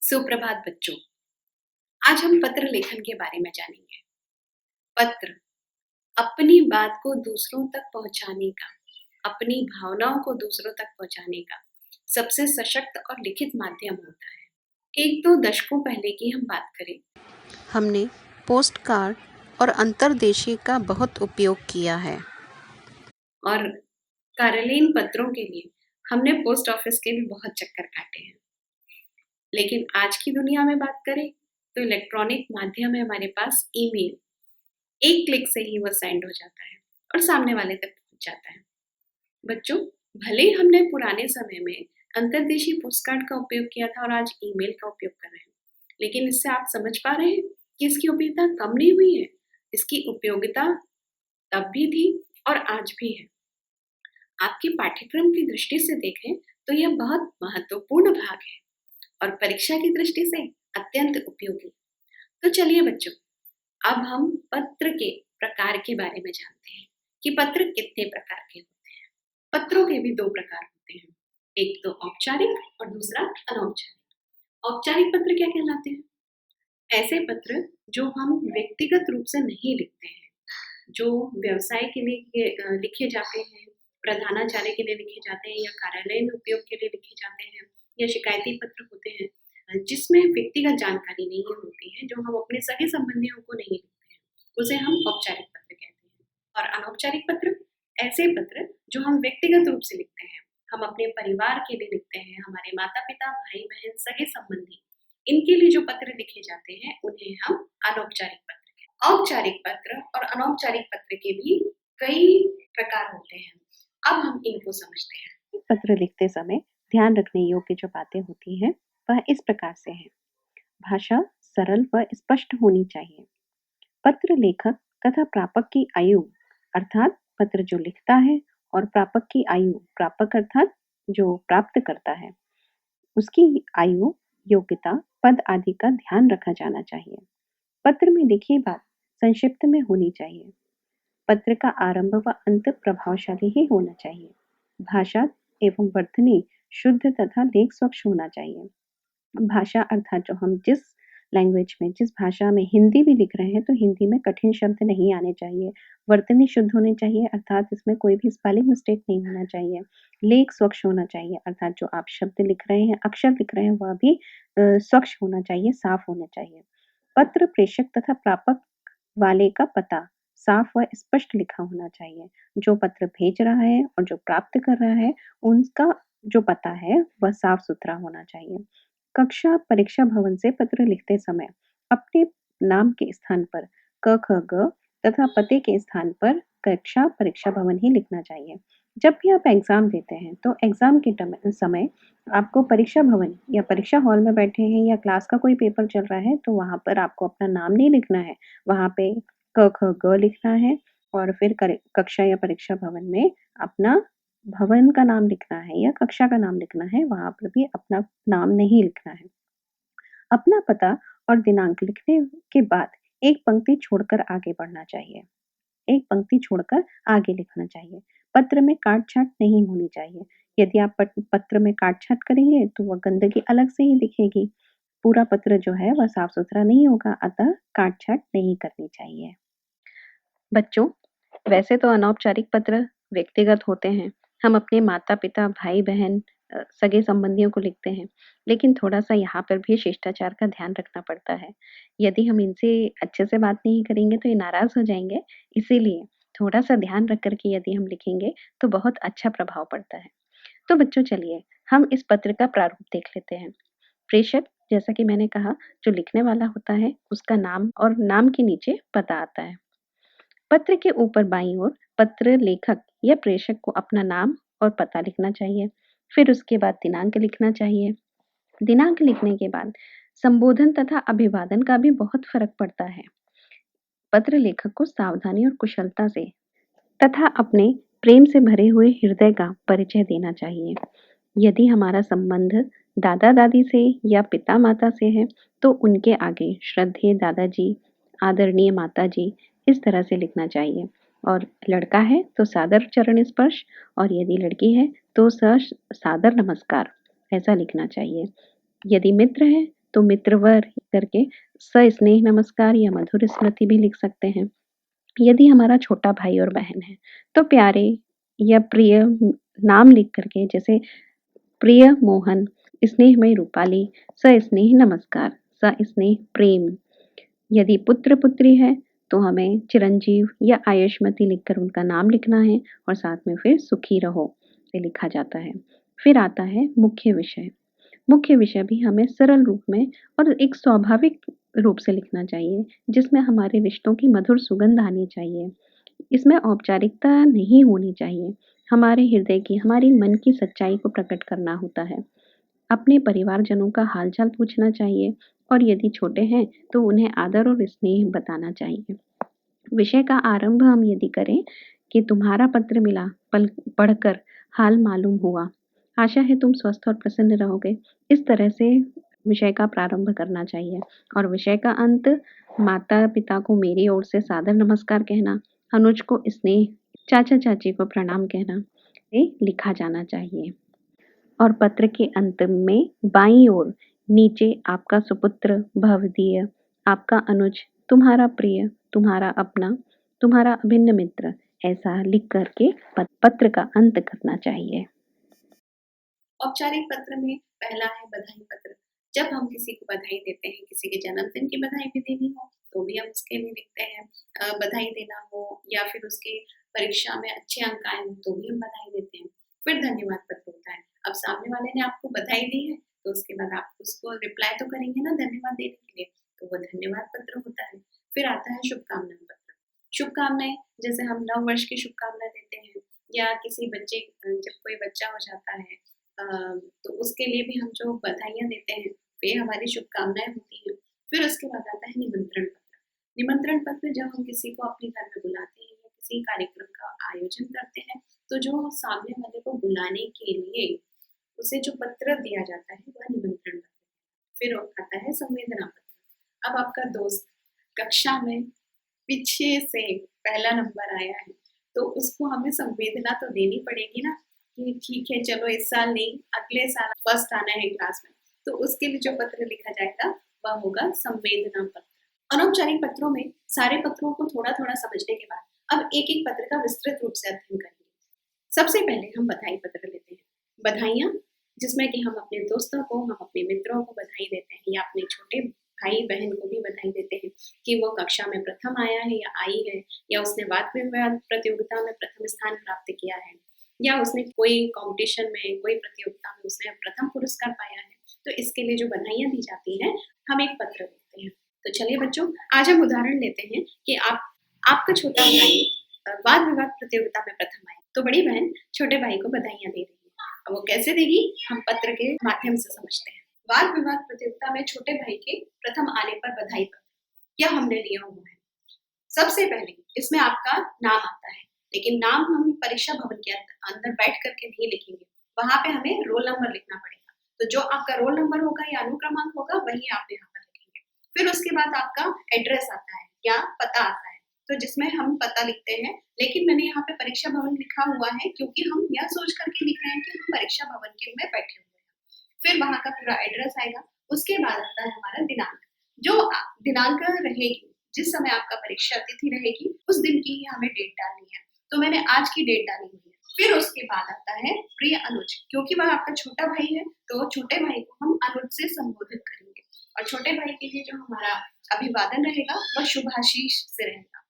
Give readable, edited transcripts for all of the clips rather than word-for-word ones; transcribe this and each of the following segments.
सुप्रभात बच्चों। आज हम पत्र लेखन के बारे में जानेंगे। पत्र अपनी बात को दूसरों तक पहुंचाने का, अपनी भावनाओं को दूसरों तक पहुंचाने का सबसे सशक्त और लिखित माध्यम होता है। एक दो दशकों पहले की हम बात करें, हमने पोस्ट कार्ड और अंतर्देशीय का बहुत उपयोग किया है। और कार्यालयीन पत्रों के लिए हमने पोस्ट ऑफिस के भी बहुत चक्कर काटे हैं। लेकिन आज की दुनिया में बात करें तो इलेक्ट्रॉनिक माध्यम है हमारे पास ईमेल। एक क्लिक से ही वह सेंड हो जाता है और सामने वाले तक पहुंच जाता है। बच्चों, भले ही हमने पुराने समय में अंतर्देशीय पोस्टकार्ड का उपयोग किया था और आज ईमेल का उपयोग कर रहे हैं, लेकिन इससे आप समझ पा रहे हैं कि इसकी उपयोगिता कम नहीं हुई है। इसकी उपयोगिता तब भी थी और आज भी है। आपके पाठ्यक्रम की दृष्टि से देखें तो यह बहुत महत्वपूर्ण भाग है और परीक्षा की दृष्टि से अत्यंत उपयोगी। तो चलिए बच्चों, अब हम पत्र के प्रकार के बारे में जानते हैं कि पत्र कितने प्रकार के होते हैं। पत्रों के भी दो प्रकार होते हैं, एक तो औपचारिक और दूसरा अनौपचारिक। औपचारिक पत्र क्या कहलाते हैं? ऐसे पत्र जो हम व्यक्तिगत रूप से नहीं लिखते हैं, जो व्यवसाय के लिए लिखे जाते हैं, प्रधानाचार्य के लिए लिखे जाते हैं या कार्यालय में उपयोग के लिए लिखे जाते हैं, या शिकायती पत्र होते हैं जिसमें व्यक्तिगत जानकारी नहीं होती है, जो हम अपने सगे संबंधियों को नहीं लिखते हैं, उसे हम औपचारिक पत्र कहते हैं। और अनौपचारिक पत्र ऐसे पत्र जो हम व्यक्तिगत रूप से लिखते हैं, हम अपने परिवार के लिए लिखते हैं, हमारे माता पिता, भाई बहन, सगे संबंधी, इनके लिए जो पत्र लिखे जाते हैं उन्हें हम अनौपचारिक पत्र कहते हैं। औपचारिक पत्र और अनौपचारिक पत्र के भी कई प्रकार होते हैं। अब हम इनको समझते हैं। पत्र लिखते समय ध्यान रखने योग्य जो बातें होती हैं वह इस प्रकार से है। भाषा सरल व स्पष्ट होनी चाहिए। पत्र लेखक तथा प्रापक की आयु अर्थात पत्र जो लिखता है और प्रापक की आयु, प्रापक अर्थात जो प्राप्त करता है, उसकी आयु, योग्यता, पद आदि का ध्यान रखा जाना चाहिए। पत्र में लिखी बात संक्षिप्त में होनी चाहिए। पत्र का आरंभ व अंत प्रभावशाली ही होना चाहिए। भाषा एवं वर्तनी शुद्ध तथा लेख स्वच्छ होना चाहिए। भाषा अर्थात जो हम जिस लैंग्वेज में, जिस भाषा में हिंदी भी लिख रहे हैं तो हिंदी में कठिन शब्द नहीं आने चाहिए। वर्तनी शुद्ध होनी चाहिए अर्थात इसमें कोई भी स्पेलिंग मिस्टेक नहीं होना चाहिए। लेख स्वच्छ होना चाहिए अर्थात जो आप शब्द लिख रहे हैं, अक्षर लिख रहे हैं वह भी स्वच्छ होना चाहिए, साफ होना चाहिए। पत्र प्रेषक तथा प्रापक वाले का पता साफ व स्पष्ट लिखा होना चाहिए। जो पत्र भेज रहा है और जो प्राप्त कर रहा है उनका जो पता है वह साफ सुथरा होना चाहिए। कक्षा परीक्षा भवन से पत्र लिखते समय अपने नाम के स्थान पर क ख ग तथा पते के स्थान पर कक्षा परीक्षा भवन ही लिखना चाहिए। जब भी आप एग्जाम देते हैं तो एग्जाम के समय आपको परीक्षा भवन या परीक्षा हॉल में बैठे हैं या क्लास का कोई पेपर चल रहा है तो वहां पर आपको अपना नाम नहीं लिखना है। वहां पे क ख ग लिखना है और फिर कक्षा या परीक्षा भवन में अपना भवन का नाम लिखना है या कक्षा का नाम लिखना है, वहां पर भी अपना नाम नहीं लिखना है। अपना पता और दिनांक लिखने के बाद एक पंक्ति छोड़कर आगे बढ़ना चाहिए। एक पंक्ति छोड़कर आगे लिखना चाहिए। पत्र में काट-छाँट नहीं होनी चाहिए। यदि आप पत्र में काट-छाँट करेंगे तो वह गंदगी अलग से ही दिखेगी। पूरा पत्र जो है वह साफ-सुथरा नहीं होगा, अतः काट-छाँट नहीं करनी चाहिए। बच्चों, वैसे तो अनौपचारिक पत्र व्यक्तिगत होते हैं। हम अपने माता-पिता, भाई-बहन, सगे संबंधियों को लिखते हैं। लेकिन थोड़ा-सा यहाँ पर भी शिष्टाचार का ध्यान रखना पड़ता है। यदि हम इनसे अच्छे से बात नहीं करेंगे तो ये नाराज़ हो जाएँगे। इसीलिए थोड़ा-सा ध्यान रख कर के यदि हम लिखेंगे तो बहुत अच्छा प्रभाव पड़ता है। तो बच्चों चलिए, हम इस पत्र का प्रारूप देख लेते हैं। प्रेषक, जैसा कि मैंने कहा, जो लिखने वाला होता है उसका नाम और नाम के नीचे पता आता है। पत्र के ऊपर बाईं ओर पत्र लेखक या प्रेषक को अपना नाम और पता लिखना चाहिए। फिर उसके बाद दिनांक लिखना चाहिए। दिनांक लिखने के बाद संबोधन तथा अभिवादन का भी बहुत फर्क पड़ता है। पत्र लेखक को सावधानी और कुशलता से तथा अपने प्रेम से भरे हुए हृदय का परिचय देना चाहिए। यदि हमारा संबंध दादा दादी से या पिता माता से है तो उनके आगे श्रद्धेय दादाजी, आदरणीय माता जी, इस तरह से लिखना चाहिए। और लड़का है तो सादर चरण स्पर्श और यदि लड़की है तो सादर नमस्कार, ऐसा लिखना चाहिए। यदि मित्र है तो मित्रवर करके सस्नेह नमस्कार या मधुर स्मृति भी लिख सकते हैं। यदि हमारा छोटा भाई और बहन है तो प्यारे या प्रिय नाम लिख करके, जैसे प्रिय मोहन, स्नेहमयी रूपाली, सस्नेह नमस्कार, सस्नेह प्रेम। यदि पुत्र पुत्री है तो हमें चिरंजीव या आयुष्मती लिखकर उनका नाम लिखना है और साथ में फिर सुखी रहो ये लिखा जाता है। फिर आता है मुख्य विषय। मुख्य विषय भी हमें सरल रूप में और एक स्वाभाविक रूप से लिखना चाहिए, जिसमें हमारे रिश्तों की मधुर सुगंध आनी चाहिए। इसमें औपचारिकता नहीं होनी चाहिए। हमारे हृदय की, हमारी मन की सच्चाई को प्रकट करना होता है। अपने परिवारजनों का हालचाल पूछना चाहिए और यदि छोटे हैं तो उन्हें आदर और स्नेह बताना चाहिए। विषय का आरंभ हम यदि करें कि तुम्हारा पत्र मिला, पढ़कर हाल मालूम हुआ, आशा है तुम स्वस्थ और प्रसन्न रहोगे। इस तरह से विषय का प्रारंभ करना चाहिए। और विषय का अंत माता पिता को मेरी ओर से सादर नमस्कार कहना, अनुज को स्नेह, चाचा चाची को प्रणाम कहना ये लिखा जाना चाहिए। और पत्र के अंत में बाईं ओर नीचे आपका सुपुत्र भवदीय, आपका अनुज, तुम्हारा प्रिय, तुम्हारा अपना, तुम्हारा अभिन्न मित्र, ऐसा लिख करके पत्र का अंत करना चाहिए। औपचारिक पत्र में पहला है बधाई पत्र। जब हम किसी को बधाई देते हैं, किसी के जन्मदिन की बधाई भी देनी हो तो भी हम उसके लिए लिखते हैं। बधाई देना हो या फिर उसके परीक्षा में अच्छे अंक आए हो तो भी हम बधाई देते हैं। फिर धन्यवाद पत्र होता है। अब सामने वाले ने आपको बधाई दी है तो उसके बाद आप उसको रिप्लाई तो करेंगे ना धन्यवाद देने के लिए, तो वो धन्यवाद पत्र होता है। फिर आता है शुभकामना पत्र। शुभकामनाएं, जैसे हम नव वर्ष की शुभकामनाएं देते हैं या किसी बच्चे, जब कोई बच्चा हो जाता है तो उसके लिए भी हम जो बधाइयाँ देते हैं वे हमारी शुभकामनाएं होती हैं। फिर उसके बाद आता है निमंत्रण पत्र। निमंत्रण पत्र जब हम किसी को अपने घर में बुलाते हैं या किसी कार्यक्रम का आयोजन करते हैं तो जो सामने वाले को बुलाने के लिए उसे जो पत्र दिया जाता है वह निमंत्रण पत्र। फिर आता है संवेदना पत्र। अब आपका दोस्त कक्षा में पीछे से पहला नंबर आया है तो उसको हमें संवेदना तो देनी पड़ेगी ना कि ठीक है, चलो इस साल नहीं अगले साल फर्स्ट आना है क्लास में, तो उसके लिए जो पत्र लिखा जाएगा वह होगा संवेदना पत्र। अनौपचारिक पत्रों में सारे पत्रों को थोड़ा थोड़ा समझने के बाद अब एक एक पत्र का विस्तृत रूप से अध्ययन करेंगे। सबसे पहले हम बधाई पत्र लेते हैं। बधाइयाँ, जिसमें कि हम अपने दोस्तों को, हम अपने मित्रों को बधाई देते हैं या अपने छोटे भाई बहन को भी बधाई देते हैं कि वो कक्षा में प्रथम आया है या आई है, या उसने वाद विवाद प्रतियोगिता में प्रथम स्थान प्राप्त किया है, या उसने कोई कंपटीशन में, कोई प्रतियोगिता में उसने प्रथम पुरस्कार पाया है। तो इसके लिए जो बधाइयाँ दी जाती हैं हम एक पत्र लिखते हैं। तो चलिए बच्चों, आज हम उदाहरण लेते हैं कि आपका छोटा भाई वाद विवाद प्रतियोगिता में प्रथम आया, तो बड़ी बहन छोटे भाई को बधाइयाँ दे रही है। अब वो कैसे देगी, हम पत्र के माध्यम से समझते हैं। वाद विवाद प्रतियोगिता में छोटे भाई के प्रथम आने पर बधाई पत्र क्या हमने लिया हुआ है। सबसे पहले इसमें आपका नाम आता है, लेकिन नाम हम परीक्षा भवन के अंदर बैठ करके नहीं लिखेंगे, वहां पे हमें रोल नंबर लिखना पड़ेगा। तो जो आपका रोल नंबर होगा या अनुक्रमांक होगा वही आप यहाँ पर लिखेंगे। फिर उसके बाद आपका एड्रेस आता है या पता आता है, तो जिसमें हम पता लिखते हैं, लेकिन मैंने यहाँ पे परीक्षा भवन लिखा हुआ है क्योंकि हम यह सोच करके लिख रहे हैं कि हम परीक्षा भवन के में बैठे हुए हैं। फिर वहां का पूरा एड्रेस आएगा। उसके बाद आता है हमारा दिनांक। जो दिनांक रहेगी, जिस समय आपका परीक्षा तिथि रहेगी उस दिन की ही हमें डेट डालनी है, तो मैंने आज की डेट डाली हुई है। फिर उसके बाद आता है प्रिय अनुज, क्योंकि वह आपका छोटा भाई है तो छोटे भाई को हम अनुज से संबोधित करेंगे, और छोटे भाई के लिए जो हमारा अभिवादन रहेगा वह शुभाशीष से रहेगा।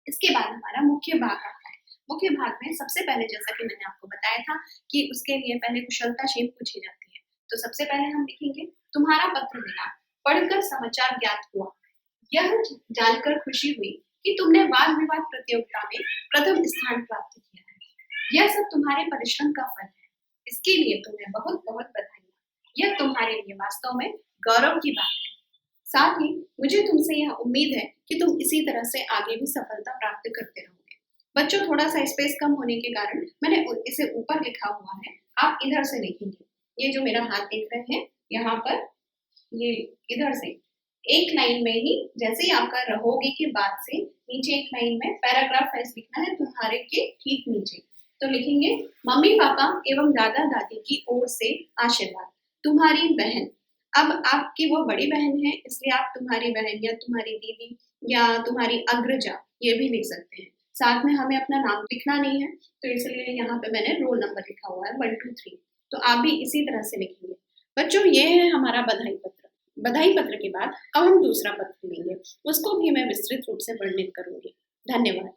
इसके बाद हमारा मुख्य भाग आता है। मुख्य भाग में सबसे पहले, जैसा कि मैंने आपको बताया था कि उसके लिए पहले कुशलता शेम पूछी जाती है, तो सबसे पहले हम लिखेंगे तुम्हारा पत्र मिला, पढ़कर समाचार ज्ञात हुआ, यह जानकर खुशी हुई कि तुमने वाद विवाद प्रतियोगिता में प्रथम स्थान प्राप्त किया है। यह सब तुम्हारे परिश्रम का फल है, इसके लिए तुम्हें बहुत बहुत बधाई। यह तुम्हारे लिए वास्तव में गौरव की बात है। साथ ही मुझे तुमसे यह उम्मीद है कि तुम इसी तरह से आगे भी सफलता प्राप्त करते रहोगे। बच्चों, थोड़ा सा स्पेस कम होने के कारण मैंने इसे ऊपर लिखा हुआ है, आप इधर से लिखेंगे। ये जो मेरा हाथ देख रहे हैं यहाँ पर, ये इधर से एक लाइन में ही, जैसे ही आपका रहोगे के बाद से नीचे एक लाइन में पैराग्राफ ऐसे लिखना है, तुम्हारे के ठीक नीचे तो लिखेंगे मम्मी पापा एवं दादा दादी की ओर से आशीर्वाद, तुम्हारी बहन अब आपकी वो बड़ी बहन है, इसलिए आप तुम्हारी बहन या तुम्हारी दीदी या तुम्हारी अग्रजा ये भी लिख सकते हैं। साथ में हमें अपना नाम लिखना नहीं है, तो इसलिए यहाँ पे मैंने रोल नंबर लिखा हुआ है 1 2 3। तो आप भी इसी तरह से लिखेंगे। बच्चों, ये है हमारा बधाई पत्र। बधाई पत्र के बाद अब हम दूसरा पत्र लेंगे, उसको भी मैं विस्तृत रूप से वर्णित करूंगी। धन्यवाद।